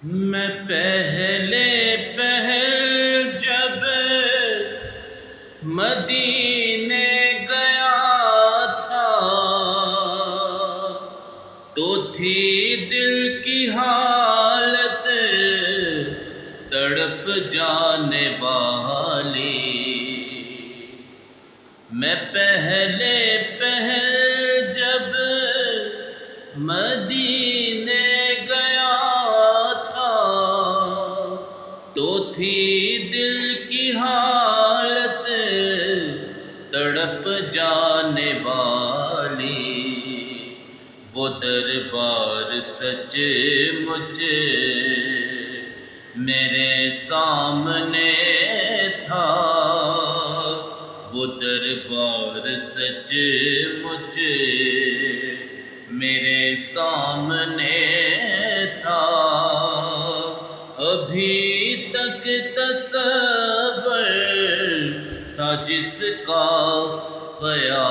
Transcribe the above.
میں پہلے پہل جب مدینے گیا تھا تو تھی دل کی حالت تڑپ جانے والی۔ میں پہلے پہل جب مدینے گیا تھا تو تھی دل کی حالت تڑپ جانے والی۔ وہ دربار سچ مچ میرے سامنے تھا، وہ دربار سچ مچ میرے سامنے تھا۔ ابھی تک تصور تھا جس کا خیال